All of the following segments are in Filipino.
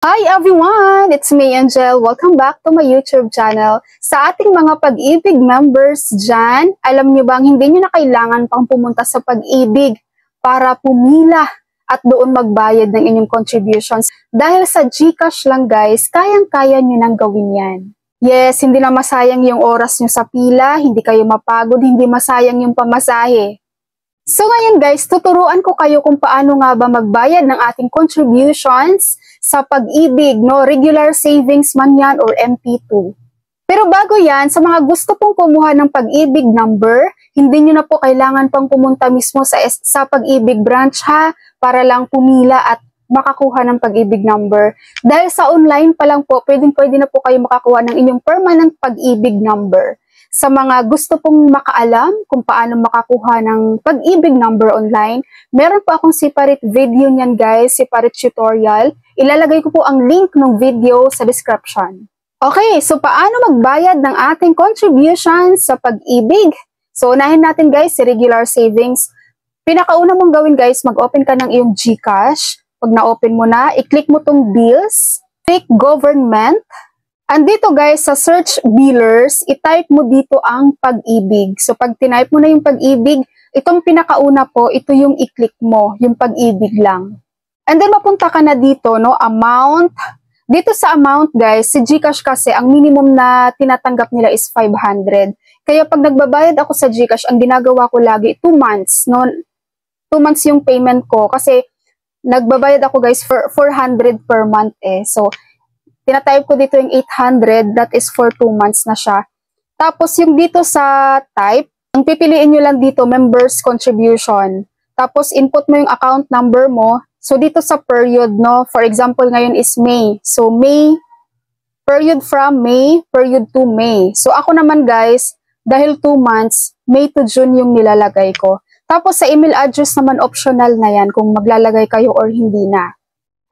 Hi everyone! It's me, Angel. Welcome back to my YouTube channel. Sa ating mga pag-ibig members dyan, alam nyo bang hindi nyo na kailangan pang pumunta sa pag-ibig para pumila at doon magbayad ng inyong contributions. Dahil sa GCash lang guys, kayang-kaya nyo nang gawin yan. Yes, hindi na masayang yung oras nyo sa pila, hindi kayo mapagod, hindi masayang yung pamasahe. So ngayon guys, tuturuan ko kayo kung paano nga ba magbayad ng ating contributions sa pag-ibig, no? Regular savings man yan or MP2. Pero bago yan, sa mga gusto pong kumuha ng pag-ibig number, hindi nyo na po kailangan pang pumunta mismo sa pag-ibig branch ha, para lang pumila at makakuha ng pag-ibig number. Dahil sa online pa lang po, pwede na po kayo makakuha ng inyong permanent pag-ibig number. Sa mga gusto pong makaalam kung paano makakuha ng pag-ibig number online, meron po akong separate video niyan guys, separate tutorial. Ilalagay ko po ang link ng video sa description. Okay, so paano magbayad ng ating contributions sa pag-ibig? So unahin natin guys si regular savings. Pinakauna mong gawin guys, mag-open ka ng iyong GCash. Pag na-open mo na, i-click mo tong bills, click government. Andito guys, sa search billers, i-type mo dito ang pag-ibig. So pag tinype mo na yung pag-ibig, itong pinakauna po, ito yung i-click mo, yung pag-ibig lang. And then mapunta ka na dito, no, amount. Dito sa amount guys, si GCash kasi, ang minimum na tinatanggap nila is 500. Kaya pag nagbabayad ako sa GCash, ang ginagawa ko lagi, 2 months, no? 2 months yung payment ko kasi nagbabayad ako guys for 400 per month eh. So, tinatype ko dito yung 800, that is for 2 months na siya. Tapos yung dito sa type, ang pipiliin nyo lang dito, members contribution. Tapos input mo yung account number mo. So dito sa period, no, for example ngayon is May. So May, period from May, period to May. So ako naman guys, dahil 2 months, May to June yung nilalagay ko. Tapos sa email address naman optional na yan kung maglalagay kayo or hindi na.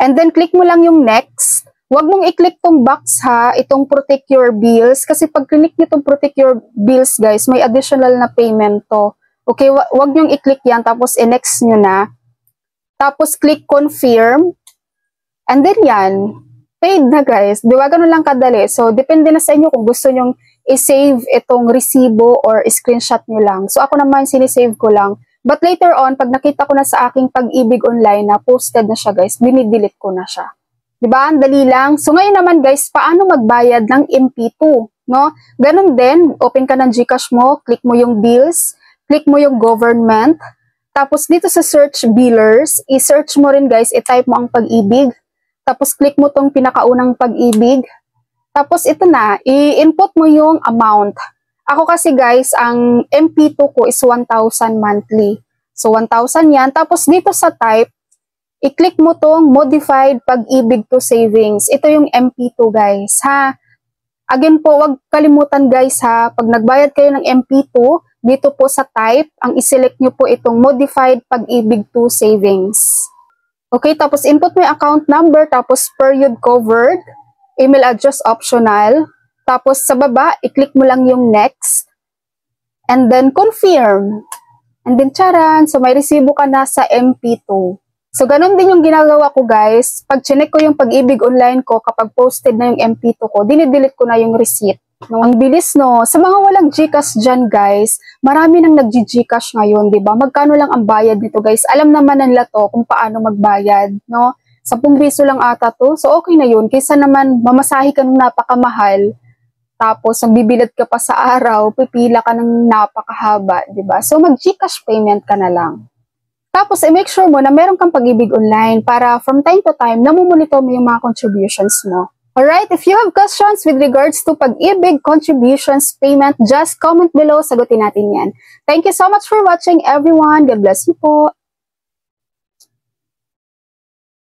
And then click mo lang yung next. Huwag mong i-click tong box ha, itong protect your bills. Kasi pag click nyo itong protect your bills guys, may additional na payment to. Okay, huwag nyong i-click yan, tapos i-next nyo na. Tapos click confirm. And then yan, paid na guys. Di ba ganun lang kadali? So, depende na sa inyo kung gusto nyong i-save itong resibo or screenshot nyo lang. So, ako naman sinisave ko lang. But later on, pag nakita ko na sa aking pag-ibig online na posted na siya guys, dinidelete ko na siya. Diba? Ang dali lang. So, ngayon naman guys, paano magbayad ng MP2? No? Ganun din, open ka ng GCash mo, click mo yung bills, click mo yung government, tapos dito sa search billers, i-search mo rin guys, i-type mo ang pag-ibig, tapos click mo tong pinakaunang pag-ibig, tapos ito na, i-input mo yung amount. Ako kasi guys, ang MP2 ko is 1,000 monthly. So, 1,000 yan. Tapos dito sa type, i-click mo tong modified pag-ibig to savings. Ito yung MP2 guys, ha. Again po, wag kalimutan guys ha, pag nagbayad kayo ng MP2, dito po sa type, ang iselect nyo po itong modified pag-ibig to savings. Okay, tapos input mo yung account number, tapos period covered, email address optional, tapos sa baba, i-click mo lang yung next, and then confirm. And then charan, so may resibo ka na sa MP2. So, ganun din yung ginagawa ko guys. Pag chinek ko yung pag-ibig online ko, kapag posted na yung MP2 ko, dinidelete ko na yung receipt. No? Ang bilis no. Sa mga walang GCash dyan guys, marami nang nag-GCash ngayon, di ba? Magkano lang ang bayad nito guys? Alam naman nila to kung paano magbayad, no? 10 piso lang ata to. So, okay na yun. Kaysa naman mamasahe ka ng napakamahal, tapos magbibilad ka pa sa araw, pipila ka ng napakahaba, di ba? So, mag-GCash payment ka na lang. Tapos, i-make sure mo na meron kang pag-ibig online para from time to time, namumonitor mo yung mga contributions mo. Alright, if you have questions with regards to pag-ibig, contributions, payment, just comment below, sagutin natin yan. Thank you so much for watching everyone. God bless you po.